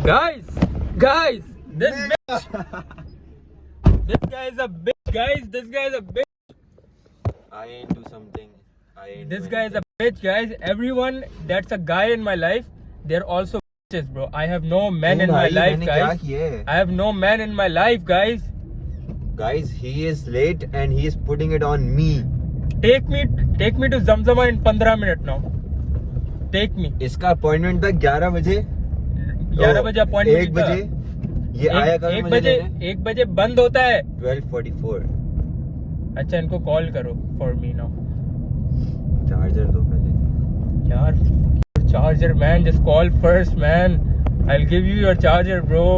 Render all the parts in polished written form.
Guys, this bitch. This guy is a bitch, guys. This guy is a bitch. I ain't do something. This guy is a bitch, guys. Everyone that's a guy in my life, they're also bitches, bro. I have no men in my life, guys. I have no man in my life, guys. Guys, he is late and he is putting it on me. Take me to Zamzama in 15 minutes now. Take me. इसका appointment था 11 बजे. 11 बजे appointment. 1 बजे. ये आया कब? 1 बजे बंद होता है. 12:44. अच्छा, इनको कॉल करो फॉर मी नाउ. चार्जर दो पहले. यार charger man, just call first man. I will give you your charger bro.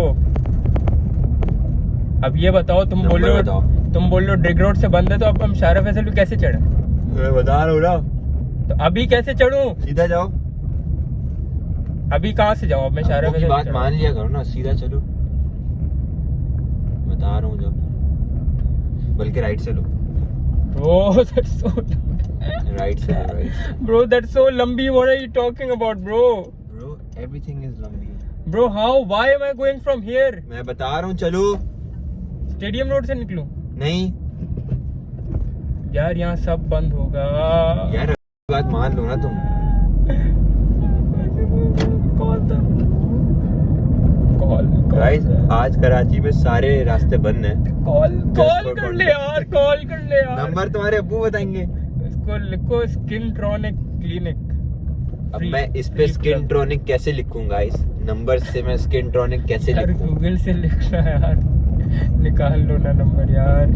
अब ये बताओ, तुम बोल रहे हो ड्रिग रोड से बंद है, तो अब हम शारा फैसल भी कैसे चढ़े? मैं बता रहा हूँ. तो अभी कैसे चढ़ूं? सीधा जाओ. अभी कहाँ से जाऊँ? अब मैं शारा फैसल बात मान लिया करो ना, सीधा चलो. बता रहा हूँ जब, बल्कि राइट से लो. Bro, that's so राइट से लो. Bro, that's so लंबी. What are you talking about, bro? Bro, everything is लंबी. Bro, how? Why am I going from here? मैं बता रहा हूँ, चलो. स्टेडियम रोड से निकलूं? नहीं यार, यहाँ सब बंद होगा. यार बात मान लो ना तुम. कॉल गाइस, आज कराची में सारे रास्ते बंद हैं. कॉल कर ले यार. कॉल कर ले यार. नंबर तुम्हारे अब्बू बताएंगे. इसको लिखो स्किन ट्रॉनिक क्लिनिक. अब मैं इस पे स्किन ट्रॉनिक कैसे लिखूं गाइस? नंबर से मैं स्किन ट्रॉनिक कैसे यार लिखूं? गूगल से लिखना यार. निकाल लो ना नंबर यार,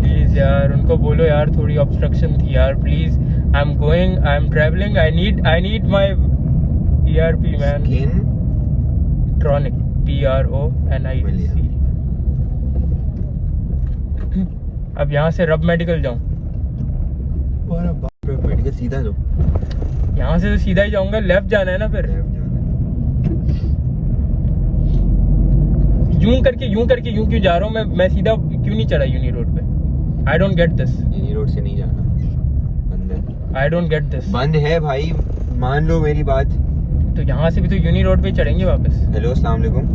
प्लीज यार. उनको बोलो यार, थोड़ी ऑब्स्ट्रक्शन थी यार, please. I am going, I am travelling, I need my ERP man. Skin tronic, TRONIC. अब यहाँ से रब मेडिकल जाऊँ? मेडिकल सीधा लो. यहाँ से तो सीधा ही जाऊंगा. लेफ्ट जाना है ना फिर. यूं करके यूं क्यों जा रहा हूँ मैं सीधा क्यों नहीं चढ़ा यूनी रोड पे? I don't get this. Uni road से नहीं जाना, बंद है. I don't get this. बंद है भाई, मान लो मेरी बात. तो यहाँ से भी तो यूनी रोड पे चढ़ेंगे वापस. हेलो, अस्सलाम वालेकुम.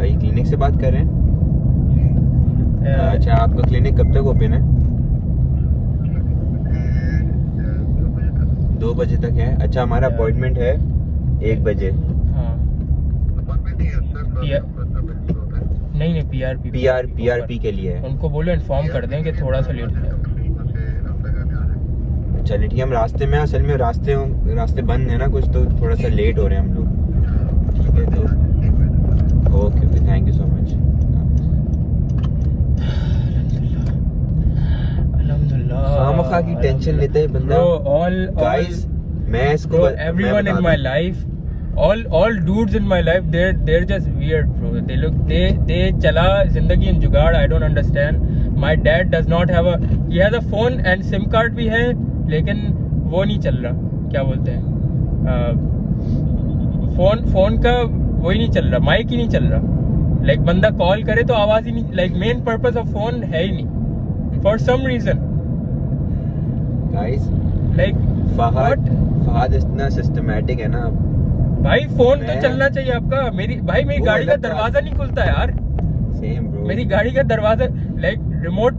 ये क्लिनिक से बात कर रहे हैं? अच्छा, आपका क्लिनिक कब तक ओपन है? 2 बजे तक है. अच्छा, हमारा अपॉइंटमेंट है 1 बजे. हाँ. नहीं PRP के लिए है. उनको बोलो इन्फॉर्म कर दें कि थोड़ा सा लेट है. चलिए ठीक है. हम रास्ते में, असल में रास्ते बंद है ना कुछ, तो थोड़ा सा लेट हो रहे हैं हम लोग. ठीक है, तो okay, thank you so much. खामखा की टेंशन लेते हैं बंदा. गाइस, मैं इसको everyone in my life, all dudes in my life, they're just weird, bro. They चला जिंदगी in जुगाड़. I don't understand. My dad does not have he has a phone and SIM card भी है, लेकिन वो नहीं चल रहा. क्या बोलते हैं, फोन का वो ही नहीं चल रहा, माइक ही नहीं चल रहा. लाइक बंदा कॉल करे तो आवाज ही नहीं. Like main purpose of phone है ही नहीं for some reason. Guys, like Fahad इतना सिस्टमैटिक है ना. भाई फोन तो चलना चाहिए आपका. मेरी गाड़ी का दरवाजा नहीं खुलता यार. Same bro. मेरी गाड़ी का दरवाजा, लाइक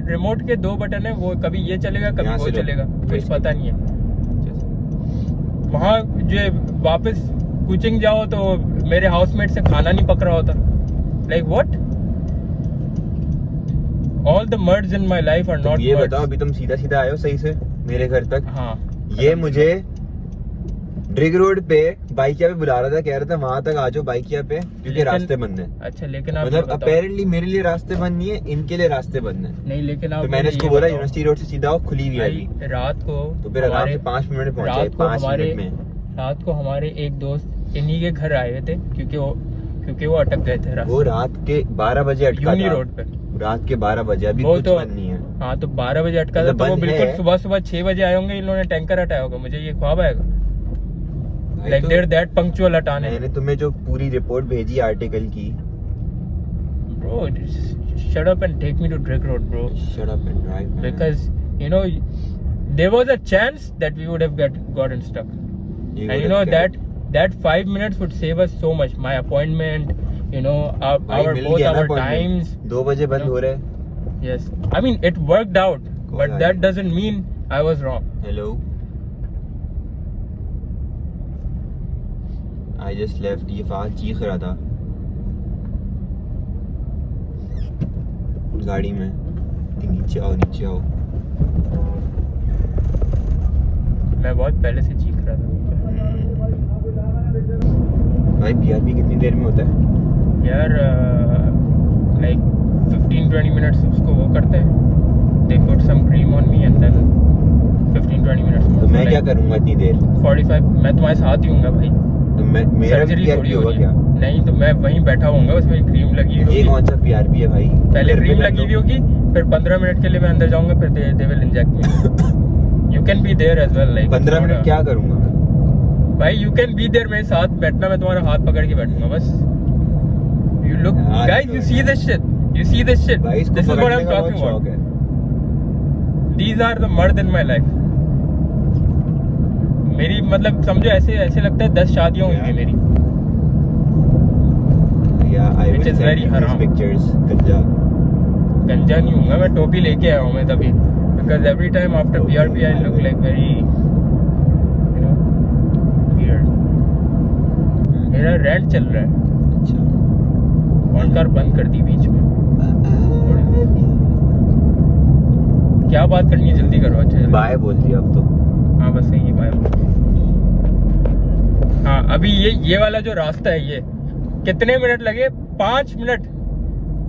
रिमोट के 2 बटन है, वो कभी ये चलेगा कभी वो चलेगा, कुछ पता नहीं है. वहाँ जो वापस कुचिंग जाओ तो मेरे हाउसमेट से खाना नहीं पक रहा होता. Like what? ऑल द मर्ड्स in my life are not. ये बताओ, अभी तुम सीधा आए हो सही से मेरे घर तक? हाँ. ये मुझे ड्रिग रोड पे बाइकिया पे बुला रहा था, कह रहा था वहां तक आ जाओ बाइकिया पे, क्योंकि रास्ते बंद है. अच्छा, लेकिन आप मतलब अपेरेंटली मेरे लिए रास्ते बंद नहीं है, इनके लिए रास्ते बंद है. नहीं, लेकिन आप तो मैंने इसको बोला यूनिवर्सिटी रोड से सीधा आओ, खुली हुई है रात को. तो फिर आराम से 5 मिनट में पहुंचे. 5 मिनट में. रात को हमारे एक दोस्त इन्हीं के घर आए हुए थे, क्योंकि वो अटक गए थे. वो रात के 12 बजे अटका यूनी रोड पे. रात के 12 बजे. अभी कुछ बंद नहीं है. हाँ, तो 12 बजे अटका था. तो वो बिल्कुल सुबह 6 बजे आए होंगे. इन्होंने टैंकर हटाया होगा. मुझे ये ख्वाब आएगा. Like they're that punctual हटाने. मैंने तुम्हें जो पूरी रिपोर्ट भेजी आर्टिकल की. Bro, shut up and take me to Drake Road, bro. Shut up and drive, man. Because you know there was a chance that we would have gotten stuck. And you know that 5 minutes would save us so much. My appointment, you know, भाई our mill both गया ना our appointment. times. 2 बजे बंद No. हो रहा है. Yes, I mean it worked out, but Koi that baat doesn't mean I was wrong. Hello. I just left. ये fast चीख रहा था गाड़ी में कि नीचे आओ नीचे आओ. मैं बहुत पहले से चीख रहा था. भाई PRP कितनी देर में होता है? यार like 15-20 minutes उसको वो करते हैं. They put some cream on me and then 15-20 minutes. तो मैं क्या करूँगा इतनी देर? 45. मैं तुम्हारे साथ ही हूँगा भाई. तो मैं मेरा भी सर्जरी थोड़ी PRP होगा होगी. क्या? नहीं तो मैं वहीं बैठा होऊंगा, उसमें क्रीम लगी ये होगी. कौन सा PRP है भाई? पहले घर पे क्रीम कर लगी दो. हुई होगी, फिर 15 मिनट के लिए मैं अंदर जाऊंगा, फिर they will inject me. You can be there as well. Like 15 minute क्या करूँगा मैं? भाई यू कैन बी देयर. मेरे साथ बैठना, मैं तुम्हारा हाथ पकड़ के बैठूंगा बस. यू लुक हाँ, गाइस, तो you see this shit. You see this shit. भाई इसको This is what पकड़ने I'm का बहुत talking शौक about. है. These are the murd in my life. मेरी मतलब समझो ऐसे लगता है 10 शादियां हुई हैं मेरी. Yeah, I Which will is send very you these haram. pictures. गंजा. गंजा नहीं हूँगा मैं, टोपी लेके आया हूँ मैं तभी. Because every time after PRP I look like very, you know, weird. मेरा रेंट चल रहा है. अच्छा. ऑन कार बंद कर दी बीच में. क्या बात करनी है, जल्दी करो. अच्छा जल्दी. बाय बोल दिया अब तो. हाँ बस सही है. बाय. हाँ अभी ये वाला जो रास्ता है, ये कितने मिनट लगे? 5 मिनट.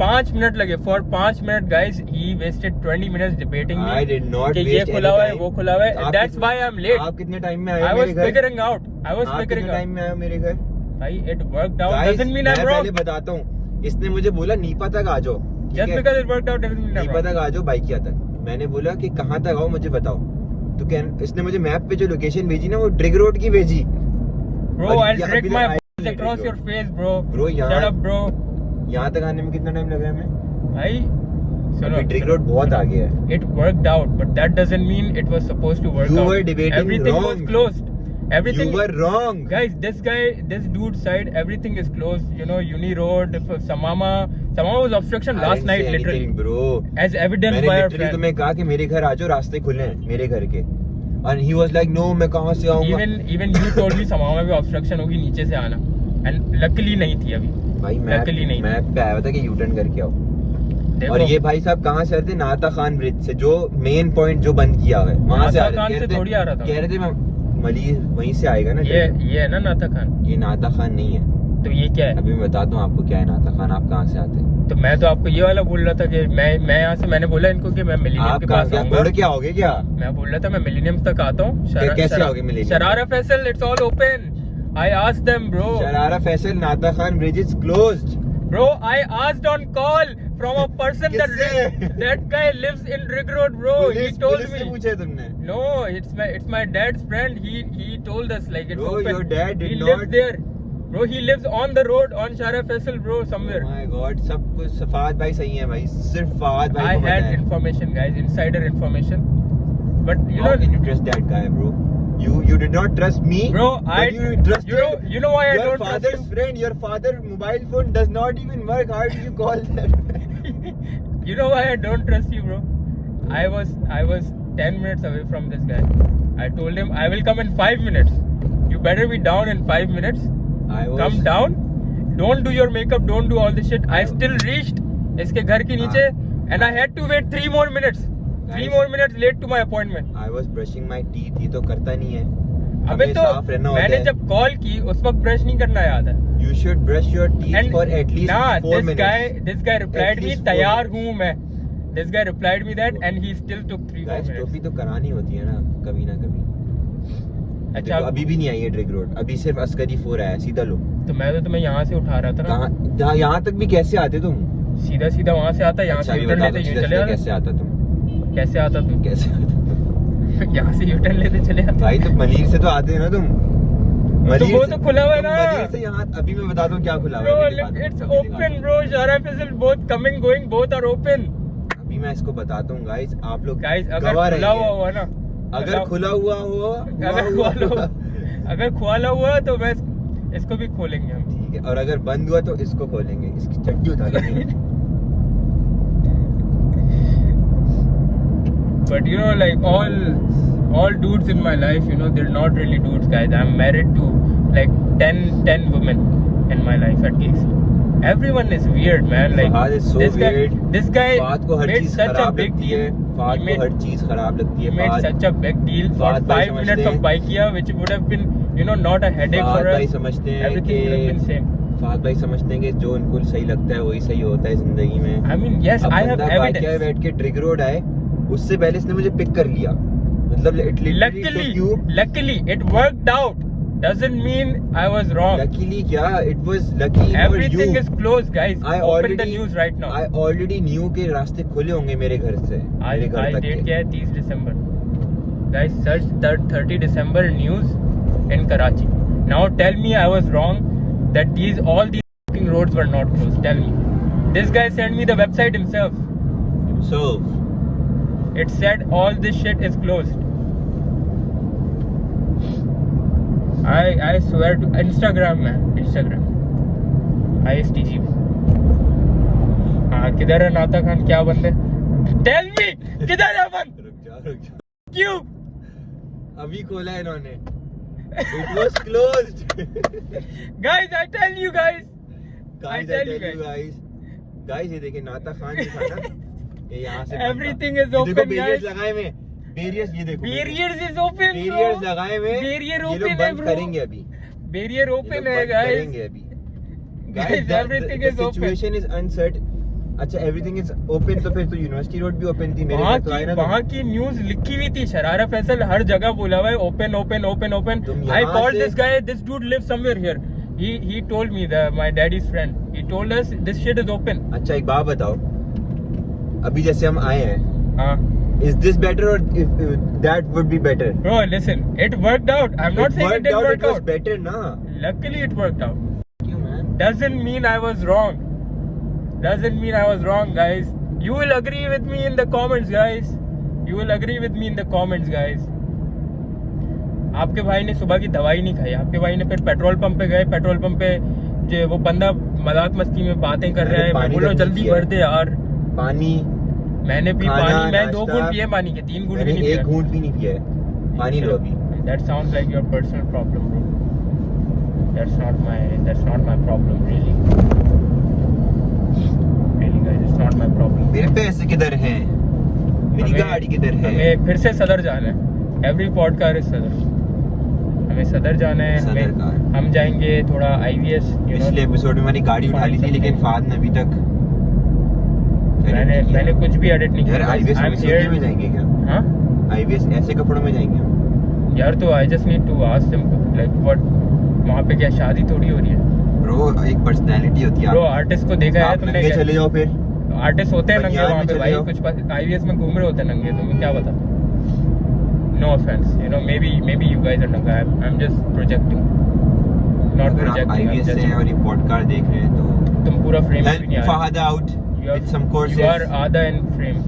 5 मिनट लगे. For 5 minute guys he wasted 20 minutes debating I did not कि ये waste खुला any हुआ है, time. वो खुला हुआ है. आप that's why I am late. आप कितने टाइम में आए आई मेरे वाज घर? Figuring out. आई वाज आप फिगरिंग कितने टाइम आउट. में आए मेरे घर? भाई it worked out Guys, doesn't mean मैं आई एम पहले रॉन्ग. बताता हूँ. इसने मुझे बोला नीपा तक आ जाओ. ठीक जस्ट है? Because it worked out doesn't mean I am Nipah wrong. तक आ जाओ बाइकिया तक. मैंने बोला कि कहाँ तक आओ मुझे बताओ. तो क्या इसने मुझे मैप पे जो लोकेशन भेजी ना, वो ट्रिग रोड की भेजी. ब्रो और आई यहाँ ट्रिक अभी माय तक balls आई across नहीं your Trigg face bro. Bro, यहाँ- Shut up bro. यहाँ तक आने में कितना टाइम लगा हमें? भाई सुनो. अभी ट्रिग रोड बहुत आगे है. It worked out, but that doesn't mean it was supposed to work You out. were debating Everything was wrong. closed. Everything. You were wrong. Guys, this dude's side, everything is closed. You know, Uni Road, Samama was obstruction I last didn't night, say literally. anything, bro. As evidenced मैंने by our literally friend. तुम्हें कहा कि मेरे घर आ जाओ, रास्ते खुले हैं मेरे घर के. And he was like, no, मैं कहाँ से आऊँगा? Even you told me Samama में obstruction होगी नीचे से आना. And luckily नहीं थी अभी. भाई मैप luckily नहीं. मैप पे आया हुआ था कि यू टर्न करके आओ. देखो, और ये भाई साहब कहाँ से आ रहे थे? नाता खान ब्रिज से, जो मेन पॉइंट जो बंद किया हुआ है वहाँ से आ नाता खान रहे से थे. थोड़ी आ रहा था. कह रहे थे मैं मली वहीं से आएगा ना. ये है ना नाता खान. ये नाता खान नहीं है. तो ये क्या है? अभी मैं बताता हूँ आपको क्या है नाता खान. आप कहाँ से आते हैं? तो मैं तो आपको ये वाला बोल रहा था कि मैं यहाँ से, मैंने बोला इनको कि मैं मिलीनियम आप के कहाँ पास से आऊंगा. उड़ के आओगे क्या? मैं बोल रहा था मैं मिलीनियम तक आता हूँ. कैसे आओगे Millennium? Shahrah Faisal, it's all open. I asked them bro. Shahrah Faisal Nata Khan bridge is closed. Bro, I asked on call from a person किससे? that guy lives in Rig Road, bro. He told police से me. पूछे तुमने? No, it's my dad's friend. He told us like it's Bro, open. your dad did he not- lives there. Bro, he lives on the road on Shara Faisal, bro, somewhere. Oh my God, सब कुछ फहद भाई सही है भाई. सिर्फ फहद भाई I को पता had है. information, guys, insider information. But you How know, can you trust that guy, bro? You did not trust me. bro, but you trusted you know why I your don't trust father's you? friend. Your father mobile phone does not even work. How do you call that? You know why I don't trust you, bro? I was 10 minutes away from this guy. I told him I will come in 5 minutes. You better be down in 5 minutes. I was. Come down. Don't do your makeup. Don't do all this shit. I still reached इसके घर के नीचे and I had to wait 3 more minutes. 3 more minutes late to my appointment. I was brushing my teeth. ये तो करता नहीं है. अबे हमें तो साफ रहना होता मैंने है. जब कॉल की उस वक्त ब्रश नहीं करना याद है. You should brush your teeth And for at least 4 minutes. this guy replied At me least 4 तैयार minutes. हूँ मैं. This guy replied me that and he still took 3 more Guys, minutes. टोपी तो करानी होती है ना कभी ना कभी. अच्छा देखो, अभी भी नहीं आई है ट्रिग रोड. अभी सिर्फ अस्करी 4 आया है. सीधा लो. तो मैं तो तुम्हें यहाँ से उठा रहा था ना. कहाँ यहाँ तक भी कैसे आते तुम? सीधा वहाँ से आता, यहाँ अच्छा, से अभी यूटर्न बता लेते दो, यूं सीधा चले सीधा आता. कैसे आता तुम? कैसे आता तुम? कैसे आता तुम? यहाँ से यूटर्न लेते चले आते. भाई तो मलीर से तो आते हैं ना तुम. तो वो तो खुला हुआ है तुम ना. मलीर से यहाँ अभी मैं बता दूं क्या खुला हुआ Bro, है. मेरी बात- it's मेरी open, बात- bro. Shara Faisal, both coming, going, both are open. अभी मैं इसको बताता हूँ गाइस. आप लोग Guys, अगर गवाह खुला हुआ रहिए. हुआ ना, अगर खुला हुआ हो अगर खुला हुआ तो मैं इसको भी खोलेंगे हम. ठीक है, और अगर बंद हुआ तो इसको खोलेंगे, इसकी चड्डी उतारेंगे. But you know, like all dudes in my life, you know, they're not really dudes, guys. I'm married to like 10 women in my life at least. Everyone is weird, man. Like Fahad is so weird. This guy Fahad को हर made चीज such a खराब big लगती है. deal. Fahad He को हर चीज खराब लगती है. made such a big deal for Fahad भाई 5 minutes समझते of Baikia, which would have been, you know, not a headache Fahad for भाई us. समझते हैं Everything would have been कि same. फहद भाई समझते हैं कि जो उनको सही लगता है वही सही होता है जिंदगी में. I mean, yes, अब I have बंदा बाइक evidence. बैठ के ट्रिग रोड आए, उससे पहले इसने मुझे पिक कर लिया. मतलब Luckily, it worked out. Doesn't mean I was wrong. Luckily क्या? It was lucky for you. Everything is closed, guys. I Open the news right now. I already knew कि रास्ते खुले होंगे मेरे घर से. आज डेट क्या है? 30 दिसंबर. Guys, search the 30 December news in Karachi. Now tell me I was wrong that all these fucking roads were not closed. Tell me. This guy sent me the website himself. So it said all this shit is closed. I swear to Instagram, man. Instagram. ISTG. हाँ, किधर है नाता खान? क्या बंद है? Tell me, किधर है बंद? रुक जा. क्यों? अभी खोला है इन्होंने. It was closed. Guys, I tell you guys. Guys, ये देखिए नाता खान जी था ना. ये यहाँ से. Everything is open, guys. Barriers लगाए हुए. बैरियर्स ये देखो. Barriers is open, bro. Barriers लगाए हुए. Barrier ये open लोग है, बंद bro. करेंगे अभी. Barrier open ये लोग है, बंद guys. करेंगे अभी. Guys, everything is open. Situation is uncertain. अच्छा, everything is open तो फिर तो यूनिवर्सिटी रोड भी ओपन थी मेरे घर तो आए ना. वहाँ की न्यूज लिखी हुई थी. शरारा फैसल हर जगह बोला हुआ है open open open open. I called this guy. This dude lives somewhere here. He told me that my daddy's friend. He told us this shit is open. अच्छा, एक बात बताओ. अभी जैसे हम आए हैं. हाँ. Is this better or if that would be better? Bro, listen. It worked out. I'm not saying it didn't work It was out. better ना. Luckily, it worked out. क्यों man? Doesn't mean I was wrong. Doesn't mean I was wrong, guys. You will agree with me in the comments, guys. You will agree with me in the comments, guys. आपके भाई ने सुबह की दवाई नहीं खाई. आपके भाई ने फिर पेट्रोल पंप पे गए. पेट्रोल पंप पे जो वो बंदा मजाक मस्ती में बातें कर रहा है. मैं बोलो जल्दी भर दे यार. पानी. मैंने भी पानी. मैं 2 घूंट पिए पानी के. 3 घूंट भी नहीं पिए. 1 घूंट भी नहीं पिया है. पानी लो अभी. That sounds like your personal problem, bro. That's not my problem, really. Really, guys, it's not my problem. मेरे पैसे किधर हैं? मेरी गाड़ी किधर है? हमें फिर से सदर जाना है. Every podcast is सदर. हमें सदर जाना है. हम जाएंगे थोड़ा IVS. पिछले एपिसोड में मैंने गाड़ी उठा ली थी लेकिन फाद ने अभी तक मैंने कुछ भी एडिट नहीं किया. IVS में जाएंगे क्या? हाँ? IVS ऐसे कपड़ों में जाएंगे हम यार. तो I just need to ask them like what. वहाँ पे क्या शादी थोड़ी हो रही है? ब्रो, एक पर्सनालिटी होती है. ब्रो, आर्टिस्ट को देखा है तुमने? चले जाओ फिर. आर्टिस्ट होते हैं नंगे वहाँ पे भाई. कुछ IVS में घूम रहे होते हैं नंगे. तुम्हें क्या पता? No offense, you know, maybe you guys are nanga. I'm just projecting. Not projecting. IVS से और ये पॉडकास्ट देख रहे हैं तो तुम पूरा फ्रेम में भी नहीं आ रहे. Fahad out with some courses. You are आधा in frame.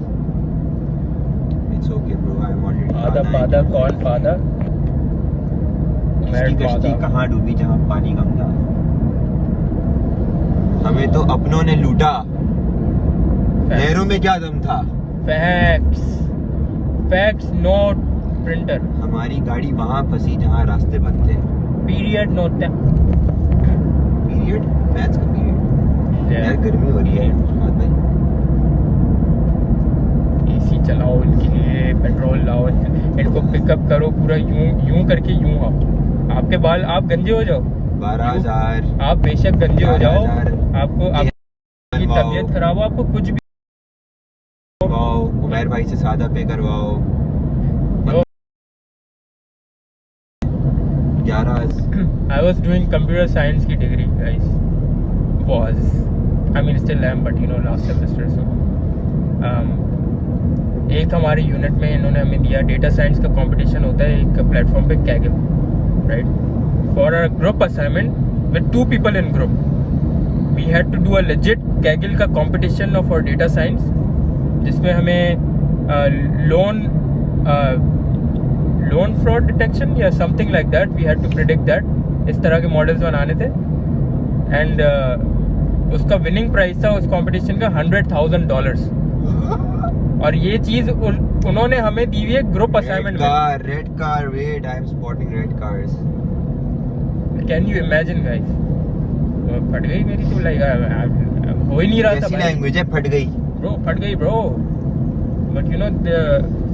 It's okay bro, I'm already आधा कौन फादा? इसकी कश्ती कहाँ डूबी जहाँ पानी कम था. हमें तो अपनों ने लूटा. नहरों में क्या दम था? Facts, not printer. हमारी गाड़ी वहाँ फंसी जहाँ रास्ते बंद थे. Period, not that. Period? Maths का period. यार गर्मी हो रही है भाई. AC चलाओ इनके लिए. पेट्रोल लाओ. इनको पिकअप करो. पूरा यूं करके यूं आओ. आपके बाल आप गंजे हो जाओ. 12,000. आप बेशक गंजे हो जाओ. आपको आपकी तबीयत खराब हो. आपको कुछ भी उमर भाई से सादा पे करवाओ. 11. I was doing computer science की degree, guys. I mean still am, but you know last semester so. एक हमारे यूनिट में इन्होंने हमें दिया डेटा साइंस का कंपटीशन होता है एक प्लेटफॉर्म पे Kaggle, right? For a group assignment with 2 people in group, we had to do a legit Kaggle का competition of our data science, जिसमें हमें loan fraud detection या something like that we had to predict that. इस तरह के models बनाने थे and उसका विनिंग प्राइस था उस कंपटीशन का $100,000 और ये चीज उन्होंने हमें दी हुई है ग्रुप असाइनमेंट में। Red car wait I am spotting red cars. Can you imagine guys? फट गई मेरी तो लाइक हो ही नहीं रहा था। कैसी लैंग्वेज है फट गई ब्रो? फट गई ब्रो। बट यू नो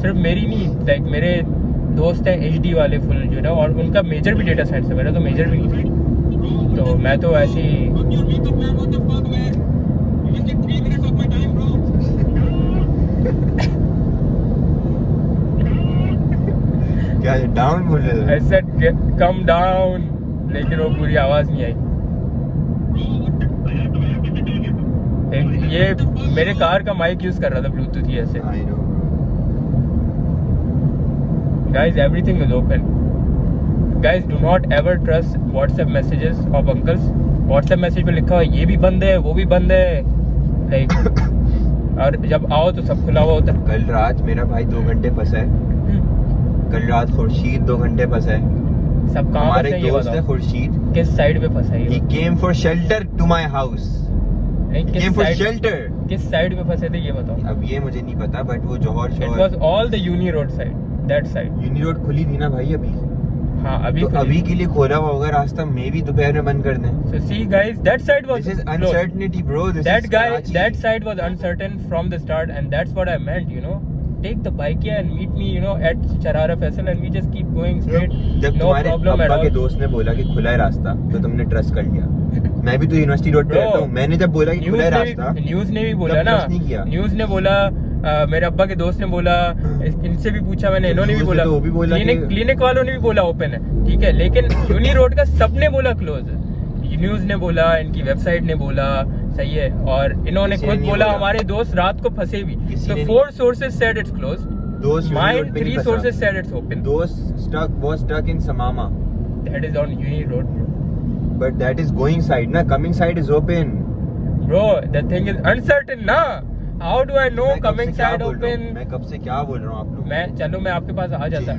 सिर्फ मेरी नहीं, लाइक मेरे दोस्त हैं HD वाले फुल जो ना, और उनका मेजर भी डेटा साइंस है, मेरा तो मेजर भी नहीं था, तो मैं तो ऐसे ही क्या डाउन बोल रहे थे? I said कम डाउन, लेकिन वो पूरी आवाज नहीं आई। ये मेरे कार का माइक यूज कर रहा था ब्लूटूथ ही ऐसे। I know. Guys, everything is open. Guys, do not ever trust WhatsApp messages of uncles. WhatsApp message पे लिखा हुआ ये भी बंद है वो भी बंद है, लाइक और जब आओ तो सब खुला हुआ होता है। कल रात मेरा भाई 2 घंटे फंसा है। कल रात खुर्शीद 2 घंटे फंसा है। सब कहाँ हमारे फंसे एक ये दोस्त है बताओ? खुर्शीद, किस साइड पे फंसा है he ये? came for shelter to my house. नहीं, He किस came for साइड shelter. किस साइड पे फंसे थे ये बताओ? अब ये मुझे नहीं पता बट वो जौहर It शोर was all the Uni Road side, that side. Uni road खुली थी ना भाई अभी, हाँ अभी तो खुली। अभी के लिए खोला हुआ होगा रास्ता, मे भी दोपहर में बंद कर दें। So see guys, that side was This is closed. uncertainty bro, this That is guy, Karachi. that side was uncertain from the start, and that's what I meant. You know, take the bike here and meet me. You know, at Charara Faisal, and we just keep going straight. जब No तुम्हारे problem at अब्बा के all. दोस्त ने बोला कि खुला है रास्ता तो तुमने ट्रस्ट कर लिया। मैं भी तो यूनिवर्सिटी रोड पे Bro, रहता हूँ, मैंने जब बोला कि खुला है रास्ता न्यूज ने भी बोला तब ना, trust नहीं किया। न्यूज ने बोला, मेरे अब्बा के दोस्त ने बोला, इनसे भी पूछा मैंने, तो इन्होंने भी news ने बोला, तो वो भी बोला कि- क्लिनिक वालों ने भी बोला ओपन है, ठीक है, लेकिन यूनी रोड का सबने बोला क्लोज है। न्यूज ने बोला, इनकी वेबसाइट ने बोला, सही है, और इन्होंने किसी ने खुद नहीं बोला, बोला। हमारे दोस्त रात को फंसे भी। किसी तो ने 4 sources said it's closed. दोस्त यूनी Mine रोड पे 3 नहीं sources फंसा। said it's open. दोस्त was stuck in Samama, That is on Uni Road, bro. but that is going side ना, coming side is open. Bro, the thing is uncertain ना. How do I know मैं कब coming से क्या side बोल रहा हूँ? open? मैं कब से क्या बोल रहा हूँ आप लोग? मैं आपके पास आ जाता।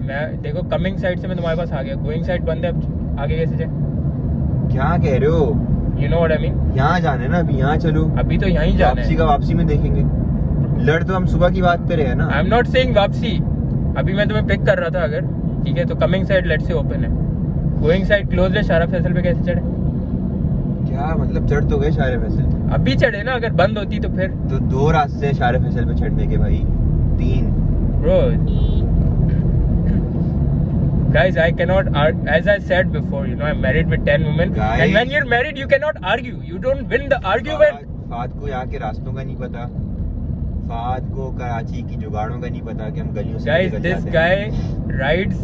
मैं देखो कमिंग साइड से मैं तुम्हारे पास आ गया, गोइंग साइड बंद है, अब आगे कैसे जाए? क्या कह रहे हो? You know what I mean? यहाँ जाना है ना, अभी यहाँ चलो, अभी तो यहीं जाना वापसी है। का वापसी में देखेंगे। लड़ तो हम सुबह की बात पे रहे हैं ना। आई एम नॉट सेइंग वापसी, अभी मैं तुम्हें पिक कर रहा था अगर, ठीक है, तो coming side let's say open है, गोइंग साइड क्लोज है, शारा फैसल पे कैसे चढ़े? क्या मतलब, चढ़ तो गए शारे फैसल, अभी चढ़े ना, अगर बंद होती तो फिर। तो 2 रास्ते हैं शारे फैसल पे चढ़ने के भाई, 3। Bro, guys, I cannot argue. As I said before, you know, I'm married with 10 women. Guys. And when you're married, you cannot argue. You don't win the argument. Fahd को यहाँ के रास्तों का नहीं पता, फाद को कराची की जुगाड़ों का नहीं पता कि हम गलियों से Guys, निकल this जाते हैं। guy rides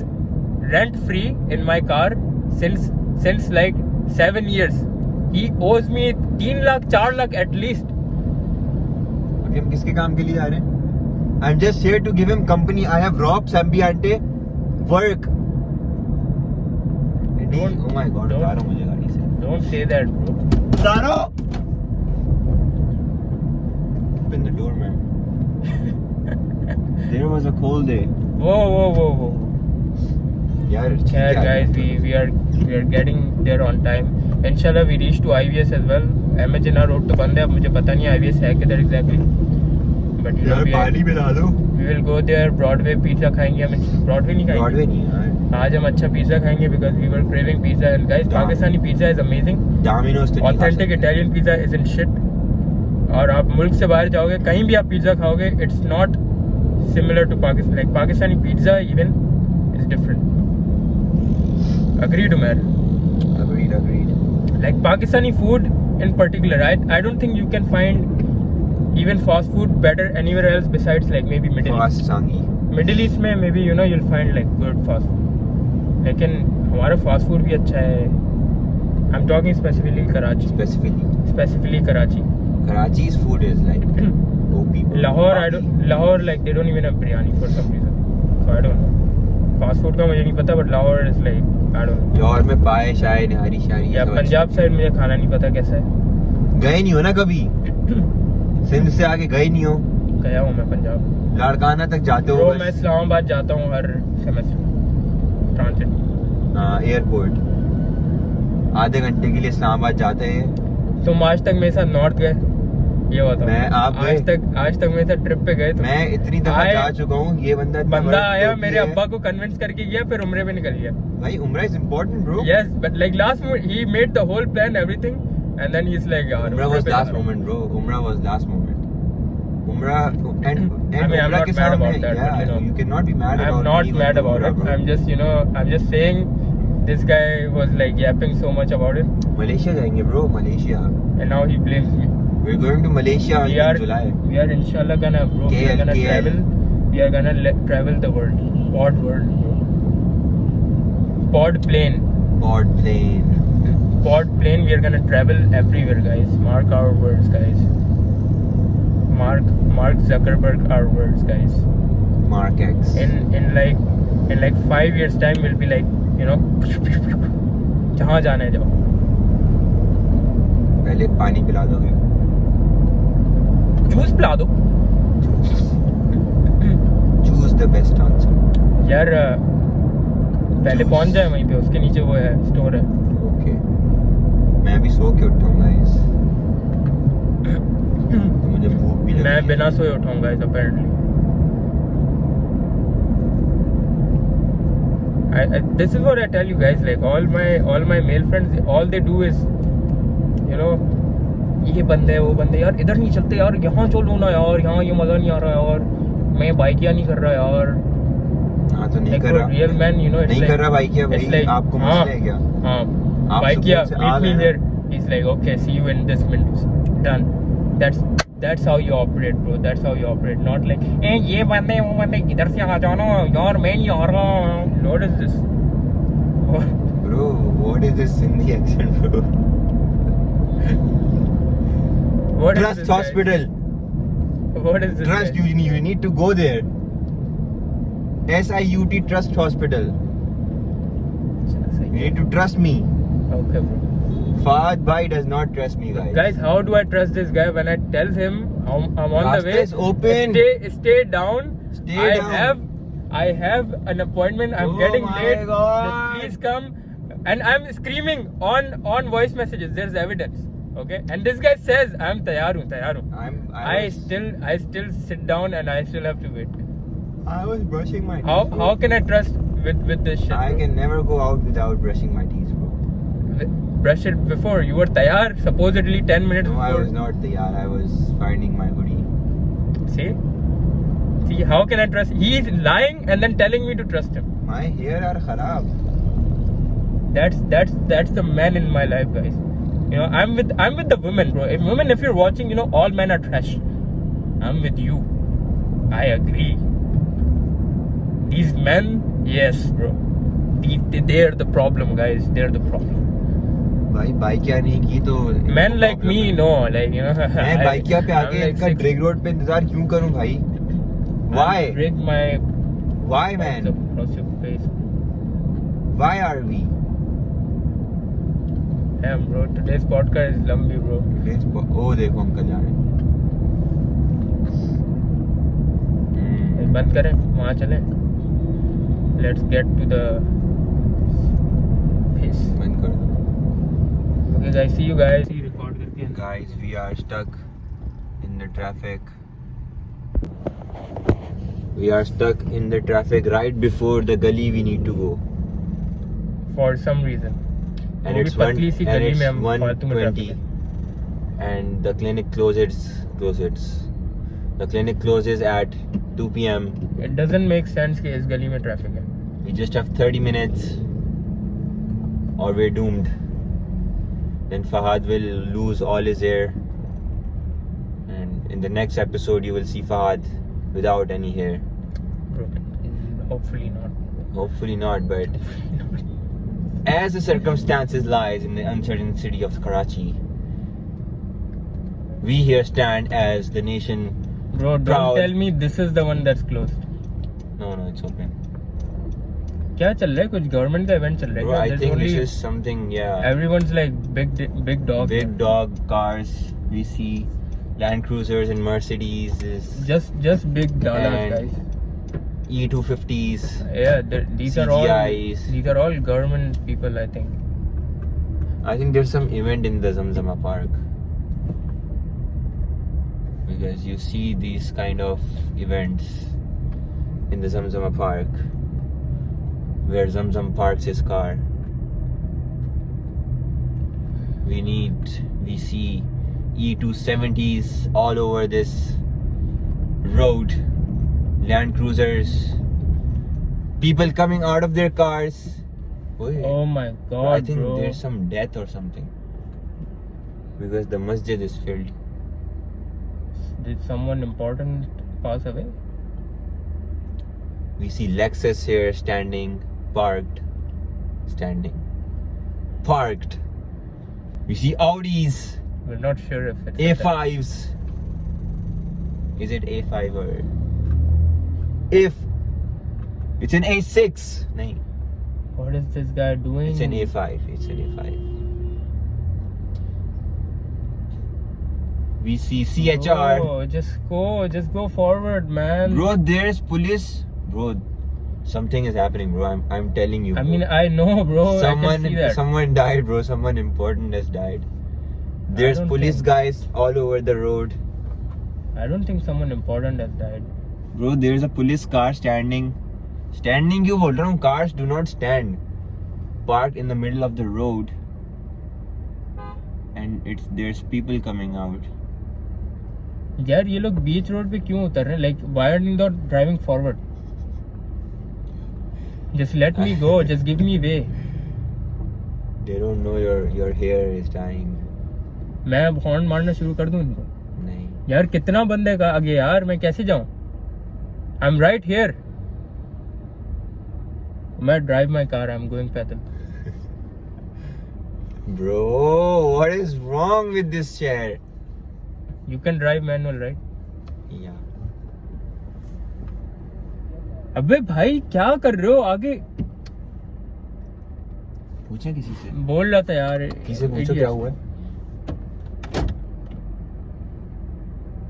rent free in my car since like 7 years. He owes me 3 lakh, 4 lakh at least. अभी हम किसके काम के लिए जा रहे हैं? I'm just here to give him company. I have robbed Sambiante work. Don't- Oh my God, don't- उतारो मुझे गाड़ी से। Don't say that, bro. उतारो! Open the door, man. There was a cold day. Whoa. यार ठीक Yeah, है। guys, we are getting there on time. Inshallah, we reach to IVS as well. Imagine road तो बंद है, अब मुझे पता नहीं IVS है किधर exactly. But you know, यार पानी मिला दो। we will go there. Broadway pizza खाएंगे हम। Broadway नहीं खाएंगे। ब्रॉडवे नहीं यार, आज हम अच्छा पिज्जा खाएंगे because we were craving pizza, and guys, हाँ। Pakistani pizza is amazing. Domino's तो नहीं खा Authentic सकते। Italian pizza isn't shit. और आप मुल्क से बाहर जाओगे, कहीं भी आप पिज्जा खाओगे, it's not similar to Pakistan. Like Pakistani pizza even is different. Agreed, Umair? Agreed. Like Pakistani food in particular, I don't think you can find even fast food better anywhere else besides like maybe Middle East. Fast सांगी। Middle East में maybe you know you'll find like good fast food. लेकिन हमारा fast food भी अच्छा है. I'm talking specifically Karachi. Specifically Karachi. Karachi's food is like OP. Lahore like they don't even have biryani for some reason. So I don't know. Fast food का मुझे नहीं पता, but Lahore is like I don't know. Lahore में पाए शाय निहारी शारी। या Punjab side मुझे खाना नहीं पता कैसा है. गए नहीं हो ना कभी? सिंध से आगे गए नहीं हो? गया हूँ मैं पंजाब. लाड़काना तक जाते हो Bro, बस? मैं इस्लामाबाद जाता हूँ हर सेमेस्टर ट्रांजिट. हाँ, एयरपोर्ट। आधे घंटे के लिए इस्लामाबाद जाते हैं। तुम आज तक मेरे साथ नॉर्थ गए? ये बताओ। मैं आप आज तक मेरे साथ ट्रिप पे गए तुम? मैं इतनी दफा जा चुका हूँ। ये बंदा आया मेरे अब्बा को कन्विंस करके गया, फिर उम्रे पे निकल गया। भाई उम्रा is important bro. Yes, but like last moment he made the whole plan, everything, and then he's like, yeah, Umrah was last moment, bro. Umrah was last moment. Umrah and I mean, I'm Umrah not के mad सामने, about that, yeah, but, you know, you cannot be mad about I'm not me mad going to about Umrah, it. bro. I'm just, you know, I'm just saying this guy was like yapping so much about it, Malaysia जाएंगे bro, Malaysia. and now he blames me. We're going to Malaysia in July. We are inshallah gonna, bro. We are KL, gonna KL. travel. We are gonna travel the world, pod world, bro. Pod plane. Pod plane. Pod plane. We are gonna travel everywhere, guys. Mark our words, guys. Mark Zuckerberg our words, guys. Mark X. In like 5 years time we'll be like, you know, जहाँ जाने जाओ। पहले पानी पिला दोगे। Juice पिला दो। Choose the best answer. यार पहले पहुंच जाए वहीं पे, उसके नीचे वो है, स्टोर है। Okay. मैं भी सो के उठाऊंगा इस। तो मुझे भूख भी लगी। मैं बिना सोए उठाऊंगा इस apparently। This is what I tell you guys, like all my male friends, all they do is, you know, ये बंदे वो बंदे, यार इधर नहीं चलते यार, यहाँ चलो ना यार, यहाँ ये मजा नहीं आ रहा यार, मैं बाइक या नहीं कर रहा यार। हाँ तो नहीं like कर रहा। real man, you know, it's नहीं like, कर रहा बाइक या भाई, like, आपको मसला है क्या? हाँ आप बाइक या सुकून से आ meet me गए ना। here, he's like okay, see you in this minutes, done. That's how you operate, bro. That's how you operate, not like ए ये बंदे वो बंदे इधर से आ जाओ ना यार, मैं नहीं आ रहा। What is this? Bro, what is this Sindhi accent, bro? What is Trust this, guys? hospital. What is this? Trust guys? you need to go there. SIUT Trust Hospital. You need to trust me. Okay, bro. Fahad Bhai does not trust me, guys. Guys, how do I trust this guy when I tell him I'm on the way? Rasta is open. Stay down. Stay down. I have an appointment. I'm Oh getting my late. God. Just please come. And I'm screaming on voice messages. There's evidence. Okay. And this guy says I'm tayar hu. I still sit down and I still have to wait. I was brushing my teeth. How can I trust with this shit? I bro? can never go out without brushing my teeth, bro. Brush it before. You were tayar supposedly 10 minutes No, before. I was not there. I was finding my hoodie. See, how can I trust? He is lying and then telling me to trust him. My hair are kharab. That's the man in my life, guys. You know, I'm with the women, bro. If you're watching, you know, all men are trash. I'm with you. I agree. These men, yes, bro. They're the problem, guys. They're the problem. भाई बाइकिया नहीं की तो Men like me, no, like, you know. मैं बाइकिया पे I'm आके like इनका 6. Drag road पे इंतजार क्यों करूं भाई? Why? Break my Why, man? across your face. Why are we? Damn, bro. Today's podcast is lumpy, bro. ओ देखो अंकल जा रहे हैं। बंद करें, वहाँ चलें. Let's get to the face. बंद कर दो। Okay, guys. See you guys. Record करके. Guys, we are stuck in the traffic. We are stuck in the traffic right before the gully we need to go. For some reason. And वो it's भी पतली सी गली में हम फालतू में 1:20 traffic है. and the clinic closes. The clinic closes at 2 p.m. It doesn't make sense कि इस गली में traffic है. We just have 30 minutes or we're doomed. Then Fahad will lose all his hair. And in the next episode you will see Fahad without any hair. Broken. Hopefully not. Hopefully not, but as the circumstances lies in the uncertain city of Karachi, we here stand as the nation. Bro, don't Proud. tell me this is the one that's closed. No, it's open. क्या चल रहा है? कुछ government का event चल रहा है Bro, क्या? I There's think only, this is something, yeah. everyone's like big dog. Big dog cars. We see Land Cruisers and Mercedes. Just big dollars, And guys. E250s. Yeah, these are CGIs. all government people, I think. I think there's some event in the Zamzama Park. Because you see these kind of events in the Zamzama Park where Zamzam parks his car. We see E270s all over this road, Land Cruisers, people coming out of their cars. Wait, Oh my god, I think bro. there's some death or something because the masjid is filled. Did someone important pass away? We see Lexus here standing, parked. We see Audis, We're not sure if it's A5s. Is it A5 or if it's an A6? No, What is this guy doing? it's an A5. It's an A5. We see CHR. Bro, just go forward, man. Bro, there's police. Bro, something is happening, bro. I'm telling you. I Bro. mean, I know, bro. I can see that. Someone died, bro. Someone important has died. There's don't police think- guys all over the road. I don't think someone important has died. Bro, there's a police car standing. Standing, you बोल रहा हूँ. Cars do not stand. Parked in the middle of the road. And there's people coming out. यार ये लोग बीच road पे क्यों उतर रहे हैं? Like, why are you not driving forward? Just let me go. Just give me way. They don't know your hair is dying. मैं अब हॉर्न मारना शुरू कर दूं इनको? नहीं. यार कितना बंदे का आगे यार, मैं कैसे जाऊं? I'm right here. मैं drive my car. I'm going पैदल. Bro, what is wrong with this chair? You can drive manual, right? Yeah. अबे भाई क्या कर रहे हो आगे? पूछे किसी से? बोल रहा था यार. किसी से पूछो क्या हुआ है?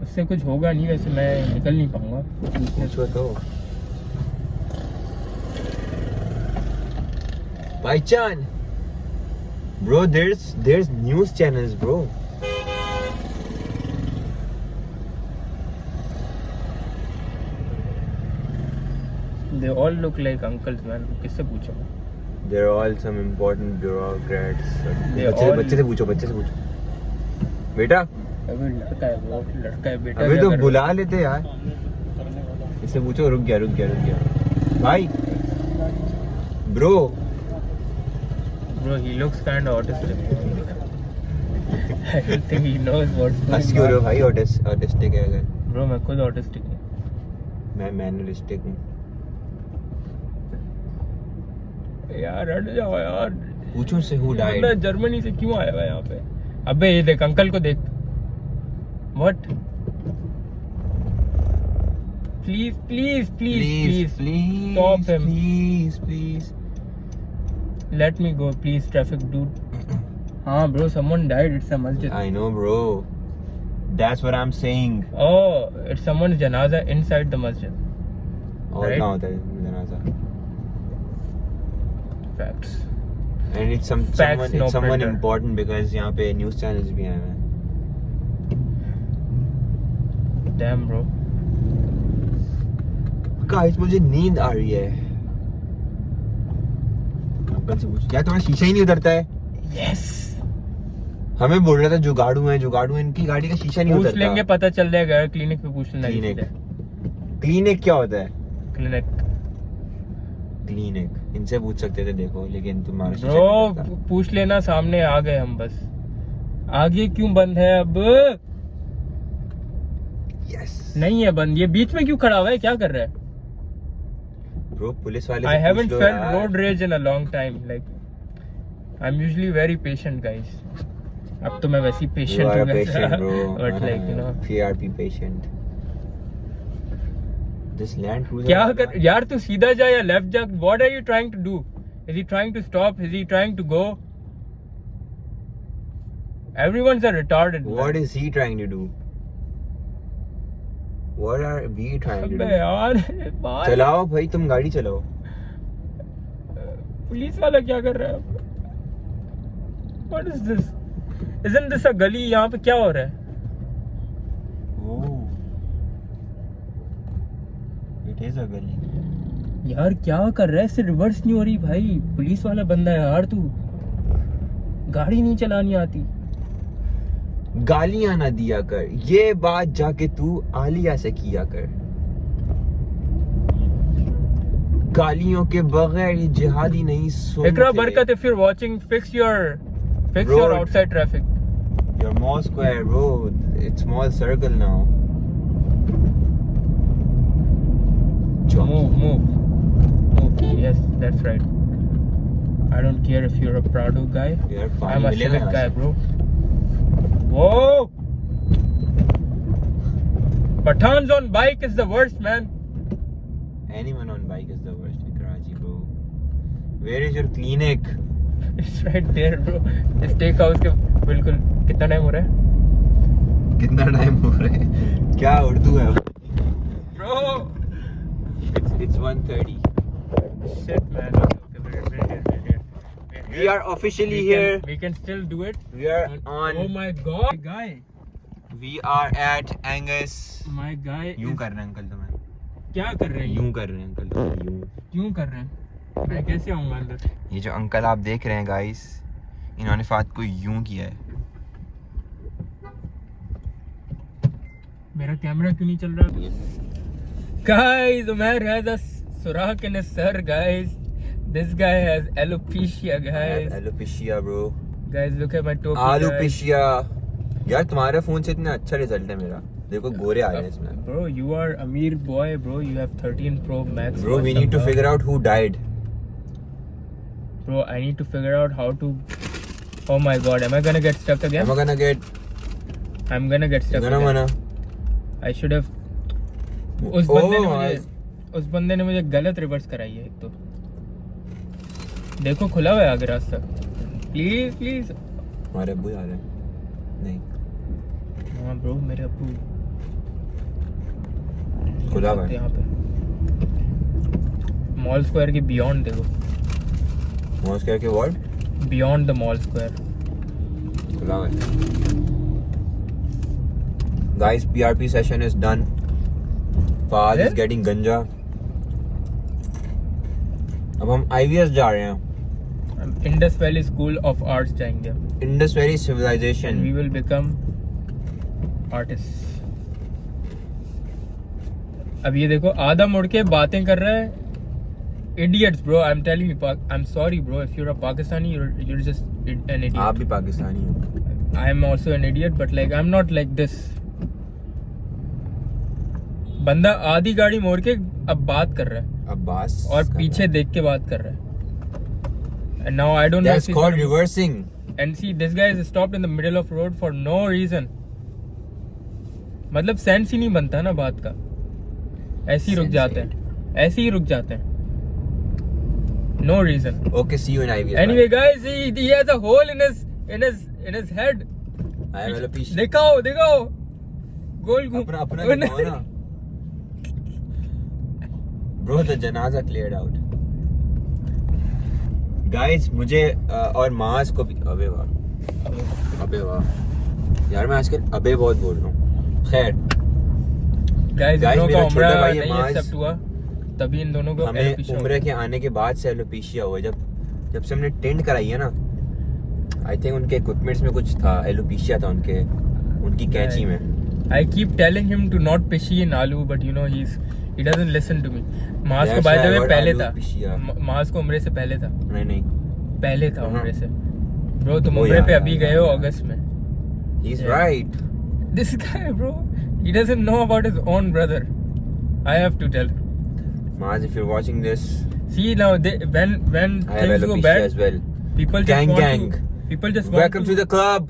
उससे कुछ होगा नहीं, वैसे मैं निकल नहीं पाऊंगा. पूछो तो. Baichan, bro, there's news channels, bro. They all look like uncles, man. किससे पूछो? They're all some important bureaucrats. They बच्चे all- बच्चे से पूछो. बेटा, अबे लड़का है वो, लड़का है बेटा. अबे क्या तो कर बुला लेते यार. इससे पूछो. रुक गया. भाई, bro. Bro, he looks kind of autistic. I don't think he knows what's हंस going क्यों रहे हो on. भाई? ऑटिस्टिक है अगर. Bro, मैं खुद autistic हूँ. मैं मैनुअलिस्टिक हूँ. यार हट जाओ यार. पूछो से who died. बंदा जर्मनी से क्यों आया हुआ है यहाँ पे? अबे ये देख, अंकल को देख. What? Please. Stop him. Please. Let me go, please, traffic dude. हाँ bro, someone died. It's a masjid. I know, bro. That's what I'm saying. Oh, it's someone's janaza inside the masjid. और Right. कहाँ होता है जनाजा? Facts. And it's Facts, no someone printer. important because यहाँ पे news channels भी आए हैं. Damn bro. Guys, मुझे नींद आ रही है. अंकल से पूछ. यार तुम्हारा शीशा ही नहीं उतरता है. Yes. हमें बोल रहा था जुगाड़ू है. इनकी गाड़ी का शीशा नहीं पूछ उतरता. लेंगे, पता चल जाएगा. क्लिनिक पे पूछ लेना. क्लिनिक क्या होता है? क्लिनिक. इनसे पूछ सकते थे देखो, लेकिन तुम्हारा शीशा नहीं ब्रो उतरता. पूछ लेना. सामने आ गए हम बस. आगे क्यों बंद है अब? Yes. नहीं है बंद. ये बीच में क्यों खड़ा हुआ है? क्या कर रहा है? Bro, पुलिस वाले I से haven't पूछ लो felt यार. road rage in a long time. Like, I'm usually very patient, guys. अब तो मैं वैसे ही You patient are हूँ a patient, bro. But like, you know. PRP patient. This Land Cruiser. क्या कर यार? तू सीधा जा या लेफ्ट जा? What are you trying to do? Is he trying to stop? Is he trying to go? Everyone's a retarded. What is he trying to do? What are we trying to अबे do? यार बात. चलाओ भाई, तुम गाड़ी चलाओ. Police वाला क्या कर रहा है? What is this? Isn't this a gully? यहाँ पे क्या हो रहा है? Oh. It is a gully. यार क्या कर रहा है? इससे रिवर्स नहीं हो रही भाई. पुलिस वाला बंदा है यार तू. गाड़ी नहीं चलानी आती. गालियां ना दिया कर. ये बात जाके तू आलिया से किया कर. गालियों के बगैर ये जिहादी नहीं सुनते. इकरा बरकत, if you're watching, fix your Road. outside traffic. Your mall square, bro. It's small circle now. Move. Yes, that's right. I don't care if you're a Prado guy. Yaar, I'm पानी a मिलेगा civic यहाँ guy, से. bro. Whoa! Pathans on bike is the worst, man. Anyone on bike is the worst in Karachi, bro. Where is your clinic? It's right there, bro. Steak house के बिल्कुल. कितना time हो रहा है? कितना time हो रहा है? क्या उर्दू है? Bro! It's 1:30. Shit, man. Okay, we're here. We are officially here. We can still do it. We are on. Oh my god. Guy. We are at Angus. My guy. यूं कर रहे हैं अंकल तुम्हें. क्या कर रहे हैं? यूं कर रहे हैं अंकल तुम्हें. यूं. क्यों कर रहे हैं? मैं कैसे आऊंगा अंदर? ये जो अंकल आप देख रहे हैं गाइस, इन्होंने फात को यूं किया है. मेरा कैमरा क्यों नहीं चल रहा? Guys, Umair has a surak in his sir, guys. This guy has alopecia, guys. Alopecia, bro. Guys, look at my topi. Alopecia. यार तुम्हारे फोन से इतना अच्छा रिजल्ट है मेरा. देखो गोरे आ रहे हैं इसमें. Bro, you are Amir boy, bro. You have 13 Pro Max. Bro, we need to figure out who died. Bro, I need to figure out how to. Oh my god, am I gonna get stuck again? I'm gonna get stuck gonna again. wanna. I should have. उस बंदे ने मुझे गलत reverse कराई है. एक तो देखो खुला हुआ है आगे रास्ता. प्लीज. हमारे अब्बू आ रहे हैं. नहीं. हाँ ब्रो, मेरे अब्बू खुला हुआ है यहाँ पे. मॉल स्क्वायर के बियॉन्ड देखो. मॉल स्क्वायर के word beyond the mall square खुला हुआ है. Guys, PRP session is done. Fahad is getting ganja. अब हम IVS जा रहे हैं. Indus valley school of arts जाएंगे. Indus valley civilisation. We will become artist. अब ये देखो आधा मुड़ के बातें कर रहा है. Idiots, bro. I'm telling you, I'm sorry, bro. If you're a Pakistani, you're just an idiot. आप भी पाकिस्तानी हो. I am also an idiot, but like I'm not like this. बंदा आधी गाड़ी मोड़ के अब बात कर रहा है. अब्बास. और पीछे देख के बात कर रहा है. And now I don't know. That's called reversing. And see, this guy is stopped in the middle of road for no reason. मतलब सेंस ही नहीं बनता ना बात का. ऐसे ही रुक जाते हैं. No reason. Okay, see you in IVS. Anyway, guys, he has a hole in his head. I have alopecia. दिखाओ. गोल घूम. अपना दिखाओ ना. Bro, the janaza cleared out. Guys, मुझे और मास को भी अबे वाह यार, मैं आजकल अबे बहुत बोल रहा हूँ. खैर Guys, इन लोगों का मेरा उम्रा छोटा भाई है नहीं मास. एक्सेप्ट हुआ, तभी इन दोनों को हमें एलोपेशिया उम्र के आने के बाद से एलोपेशिया हुआ. जब से हमने टेंट कराई है ना, आई थिंक उनके इक्विपमेंट्स में कुछ था, एलोपेशिया था उनकी कैंची में. I keep telling him to not pishi in Alu, but you know he doesn't listen to me. मास को by the way पहले था. मास को उम्रे से पहले था. नहीं पहले था उम्रे से. Bro, तुम उम्रे पे अभी गए हो अगस्त में. He's right. This guy, bro, he doesn't know about his own brother. I have to tell. Maz, if you're watching this, see now when I have things go alopecia bad, as well. people just Gang. people just want Welcome to the club.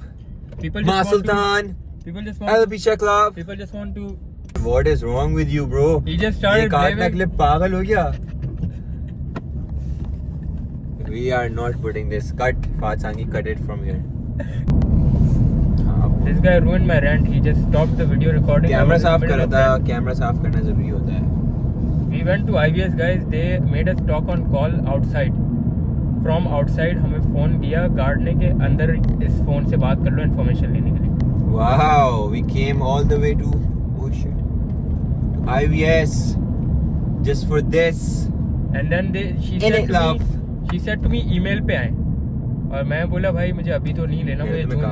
people Ma just want Sultan. people just want Alopecia club. people just want to. What is wrong with you, bro? He just started ये काटने blaming- के लिए पागल हो गया. We are not putting this. Cut. Fatsangi, cut it from here. This guy ruined my rant. He just stopped the video recording. I camera was in the साफ middle कर of रहा था. rant. कैमरा साफ करना जरूरी होता है. We went to IVS, guys. They made us talk on call outside from outside हमें फ़ोन दिया गार्ड ने कि अंदर इस फ़ोन से बात कर लो इन्फॉर्मेशन लेने के लिए. Wow, we came all the way to IVS just for this. And then she said to me email पे आए. और मैं बोला भाई मुझे अभी तो नहीं लेना, मुझे जून में.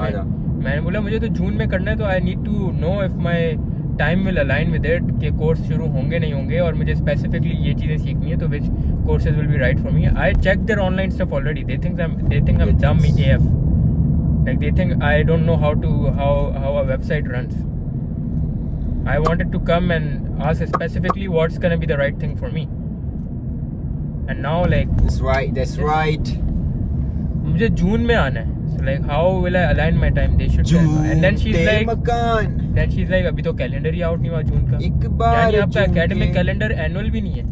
मैंने बोला मुझे तो जून में करना है, तो I need to know if my time will align with it, के कोर्स शुरू होंगे नहीं होंगे, और मुझे स्पेसिफिकली ये चीज़ें सीखनी है, तो which courses will be right for me. I check there online stuff already. They think I am dumb AF. Like they think I don't know how a website runs. I wanted to come and ask specifically what's gonna be the right thing for me. And now like That's right. मुझे जून में आना है. So like how will I align my time? They should tell me. And then she's like अभी तो calendar ही out नहीं हुआ जून का. यानी आपका एकेडमिक कैलेंडर एनुअल भी नहीं है.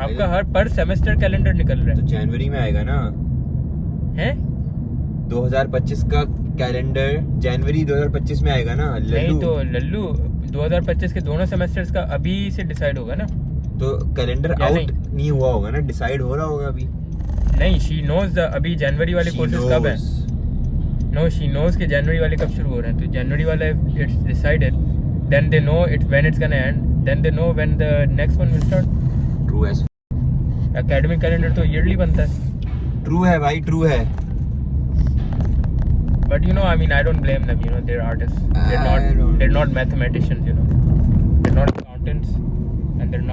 आपका हर पर सेमेस्टर कैलेंडर निकल रहा है. तो जनवरी में आएगा ना? हैं? 2025 का कैलेंडर जनवरी 2025 में आएगा ना? नहीं तो लल्लू 2025 के दोनों सेमेस्टर्स का अभी से डिसाइड होगा ना. तो कैलेंडर आउट नहीं हुआ होगा ना, डिसाइड हो रहा होगा अभी. नहीं, शी नोज अभी जनवरी वाले कोर्सेज कब है. नो, शी नोज के जनवरी वाले कब शुरू हो रहे हैं. तो जनवरी वाला it's decided, then they know it's when it's gonna end, then they know when the next one will start. True है. एकेडमिक कैलेंडर तो ईयरली बनता है. ट्रू है भाई, ट्रू है. But you know, I mean, I don't blame them. You know, they're artists. They're not mathematicians. You know, they're not accountants, and they're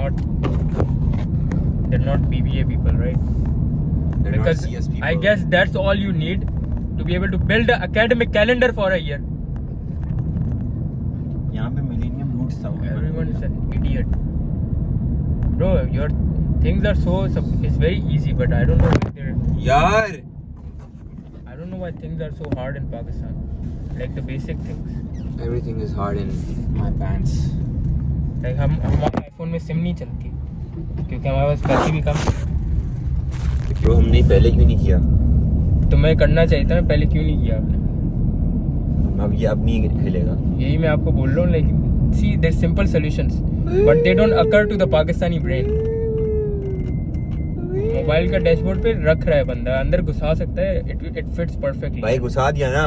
not BBA people, right? They're Because not CS people. I guess that's all you need to be able to build an academic calendar for a year. यहाँ पे millennium roots था. Everyone is an idiot, bro. Your things are it's very easy, but I don't know if they're. यार. I don't know why things are so hard in Pakistan. Like the basic things. Everything is hard in my pants. Like हमारे iPhone में SIM नहीं चलती क्योंकि हमारे पास पैसे भी कम. तो हमने पहले क्यों नहीं किया? तुम्हें करना चाहिए था, पहले क्यों नहीं किया आपने? अब ये अब नहीं खेलेगा. यही मैं आपको बोल रहा हूँ. Like see, there's simple solutions, but they don't occur to the Pakistani brain. Mobile का डैशबोर्ड पे रख रहा है बंदा, अंदर घुसा सकता है. It fits perfectly. भाई घुसा दिया ना.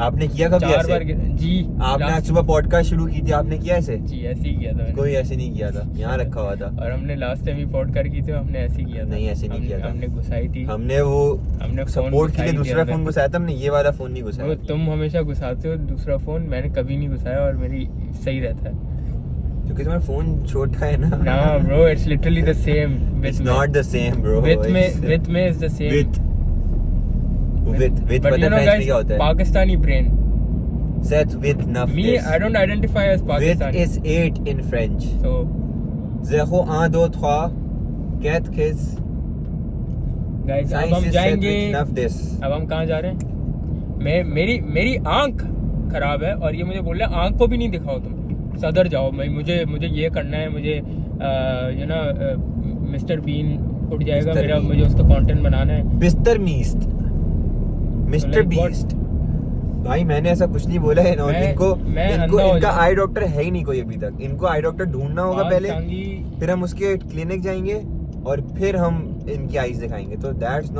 आपने किया कभी 4 बार जी. आपने आज सुबह पॉडकास्ट शुरू की थी, आपने किया ऐसे? जी ऐसे ही किया था. कोई ऐसे नहीं किया था, यहाँ रखा हुआ था. और हमने लास्ट टाइम भी पॉडकास्ट की थी, हमने ऐसे ही किया था. नहीं ऐसे नहीं किया था. हमने घुसाई थी. हमने सपोर्ट के लिए दूसरा फोन घुसाया था, हमने ये वाला फोन नहीं घुसाया. तुम हमेशा घुसाते हो दूसरा फोन, मैंने कभी नहीं घुसाया और मेरी सही रहता है क्योंकि तुम्हारा फोन छोटा है ना. No bro, it's literally the same. It's not the same bro. With me is the same. With but you know guys, Pakistani brain. Seth with enough. Me, I don't identify as Pakistani. With is 8 in French. So. Zero 1 2 3 4 kids. Guys, अब हम जाएंगे. अब हम कहाँ जा रहे हैं? मेरी आँख खराब है और ये मुझे बोल रहे हैं आँख को भी नहीं दिखाओ तुम. सदर जाओ. मुझे ये करना है. मुझे यू नो मिस्टर बीन उठ जाएगा मेरा, मुझे उसका कंटेंट बनाना है. मिस्टर बीस्ट भाई मैंने ऐसा कुछ नहीं बोला है. इनको इनका आई डॉक्टर है ही नहीं कोई अभी तक. इनको आई डॉक्टर ढूंढना होगा पहले, फिर हम उसके क्लिनिक जाएंगे और फिर हम इनकी आईज दिखाएंगे. तो that's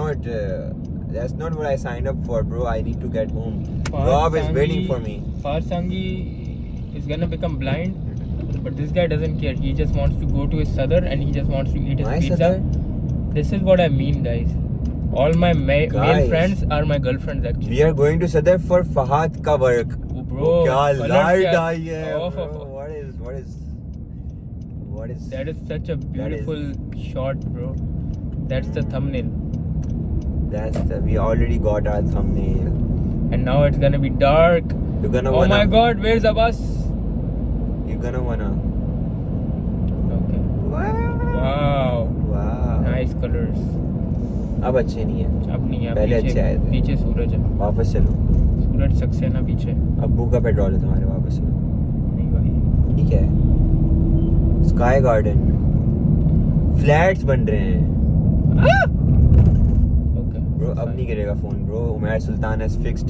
not what I signed up for bro. I need to get home. Rob is waiting for me. Farsangi is gonna become blind, but this guy doesn't care. He just wants to go to his sadar and he just wants to eat his pizza. This is what I mean guys. All my male friends are my girlfriends actually. We are going to Sadar for Fahad ka work. Oh, bro, kya light aayi hai. What is that is such a beautiful shot bro. That's the thumbnail. We already got our thumbnail. And now it's gonna be dark. You're gonna oh my god, where's Abbas? You're gonna wanna. Okay. Wow. Nice colors. अब अच्छे नहीं है. अब नहीं है. पहले अच्छे आए थे. पीछे सूरज है. वापस चलो. सूरज सक्सेना पीछे. अब्बू का पेट्रोल है तुम्हारे. वापस चलो. नहीं भाई. ठीक है. Sky garden. फ्लैट्स बन रहे हैं. Bro, अब नहीं गिरेगा phone bro. Umair Sultan has fixed.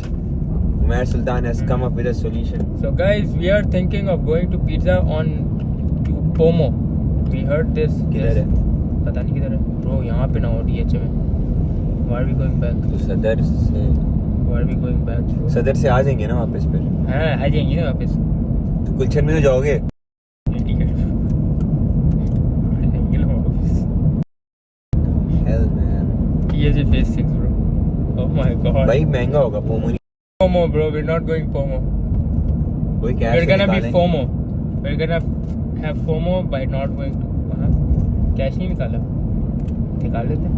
Umair Sultan has come up with a solution. So guys, we are thinking of going to pizza on to Pomo. We heard this. किधर है? पता नहीं किधर है. Bro, यहाँ पे ना हो DH में. Why are we going back? तो सदर से Why are we going back? Bro? सदर से आ जाएंगे ना वापस फिर. हाँ आ जाएंगे ना वापस. तो गुलशन में तो जाओगे. ठीक है. आ जाएंगे ना वापस. Hell man. TSA Phase 6 bro. Oh my god. भाई महंगा होगा पोमो नहीं. FOMO bro, we're not going FOMO. कोई cash We're gonna be FOMO. We're gonna have FOMO by not going to. हाँ. कैश नहीं निकाला. निकाल लेते.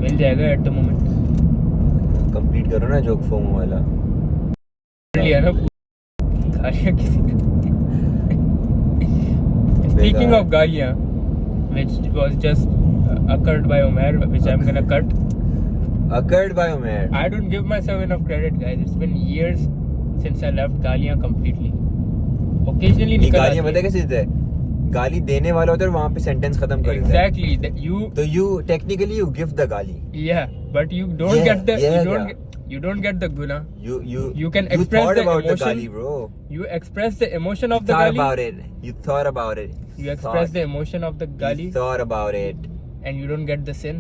मिल जाएगा at the moment. कंप्लीट करो ना जोक फोमो वाला. लिया ना. गालियाँ किसी ने. Speaking of गालियाँ, which was just occurred by Umair, which I'm gonna cut. Occurred by Umair. I don't give myself enough credit, guys. It's been years since I left गालियाँ completely. Occasionally ये निकल गालियाँ आती पता है. कैसे देता है? गाली देने वाला होता है और वहाँ पे सेंटेंस खत्म कर देता है. Exactly. That you. तो you technically you give the गाली. Yeah, but you don't Yeah, get the. yeah, You don't. yeah. You don't get the guna. You can express thought the about emotion. the gali, bro. You express the emotion of You the thought gali. about it. You thought about it. You express the emotion of the gali, You thought about it. and you don't get the sin.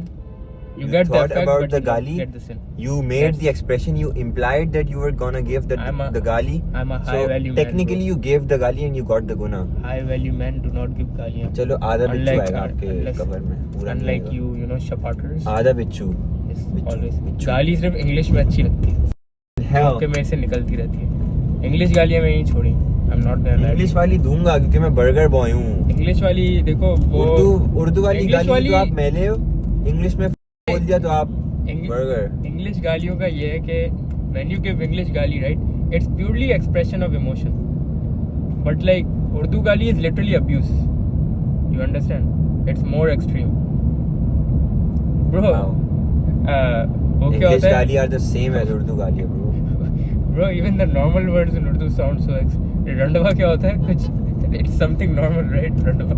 You You get the thought effect, about but the you don't gali. get the sin. You made That's- the expression. You implied that you were gonna give the I'm a- gali. I'm a So high value man. technically bro. you gave the gali and you got the guna. High value men do not give galiyan. चलो आधा बिच्छू Unlike- आएगा आपके unless- cover में. पूरा नहीं Unlike आएगा. you know, shapatters. आधा बिच्छू. Yes, बिच्छू, always. बिच्छू. गाली सिर्फ इंग्लिश में अच्छी लगती है. Hell. के मेरे से निकलती रहती है. इंग्लिश गालियाँ मैं नहीं छोड़ी. I'm not gonna lie. English वाली दूंगा क्योंकि मैं बर्गर बॉय हूँ. इंग्लिश वाली देखो वो. उर्दू वाली English गाली वाली- तो आप मैले हो. इंग्लिश में बोल दिया तो आप बर्गर. इंग्लिश गालियों का ये है कि when you give English गाली, right, it's purely expression of emotion, but like Urdu गाली is literally abuse. You understand? It's more extreme, bro. Wow. वो क्या English होता है? गाली are the same as Urdu गाली bro. Bro, even the normal words in Urdu sound so रंडवा क्या होता है? कुछ it's something normal, right? रंडवा.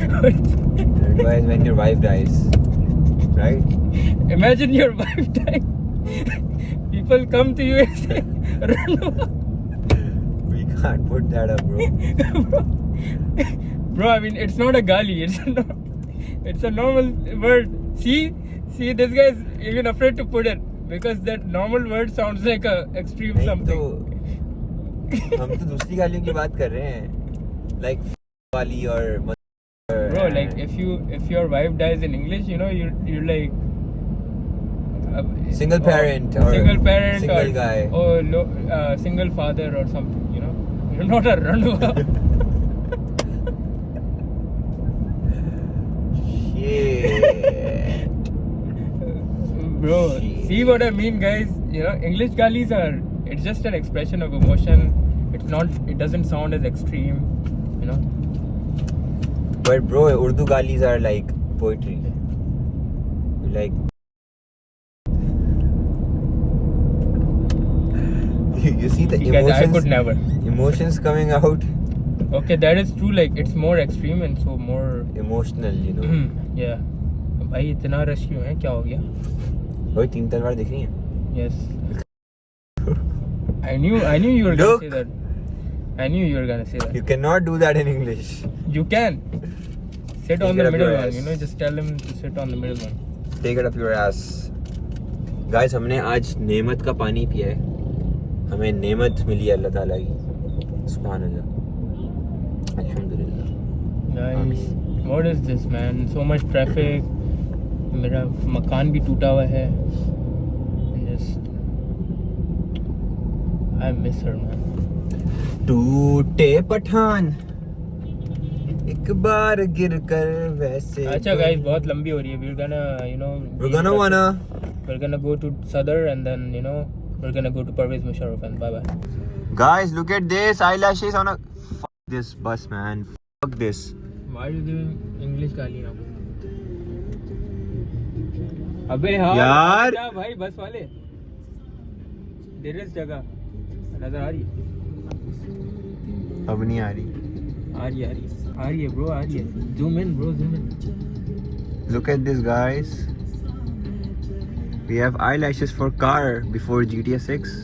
Randwa is when your wife dies, right? Imagine your wife dying. People come to you and say रंडवा. We can't put that up, bro. Bro, I mean, it's not a gali. It's a normal word. See, this guy is even afraid to put it because that normal word sounds like a extreme नहीं something. तो हम तो दूसरी गालियों की बात कर रहे हैं, like वाली और Bro, like if your wife dies in English, you know, you're like Single parent or single parent single or guy. or single father or something. You know, you're not a randwa. Shit. Bro, Shit. see what I mean, guys? You know, English galis are, it's just an expression of emotion. It doesn't sound as extreme, you know. But bro, Urdu galis are like poetry. Like you see the See, guys, I could emotions, never. emotions coming out. Okay, that is true. Like, it's more extreme and so more. Emotional, you know. Yeah. भाई इतना rush क्यों है? क्या हो गया? भाई 3 तलवार दिख रही हैं? Yes. I knew you were gonna Look. say that. I knew you were gonna say that. You cannot do that in English. You can. Sit on Take it the up middle your one. ass. You know, just tell him to sit on the middle one. Take it up your ass. Guys, हमने आज नेमत का पानी पिया है. हमें नेमत मिली है अल्लाह ताला की. सुभान अल्लाह. अल्हम्दुलिल्लाह. Guys, what is this, man? So much traffic. मेरा मकान भी टूटा हुआ है. And just, I miss her, man. टूटे पठान एक बार गिर कर वैसे. अच्छा guys, बहुत लंबी हो रही है. We're gonna, you know, we're gonna go to Sadr and then, you know, we're gonna go to Parvez Musharraf and bye bye. Guys, look at this eyelashes on a. Fuck this bus, man. Fuck this. Why are you giving English गाली now? अबे यार. यार. क्या भाई बस वाले. देर जगह नजर आ रही है. अब नहीं आ रही. आ रही है bro, आ रही है. Zoom in bro, zoom in. Look at this, guys. We have eyelashes for car before GTA 6.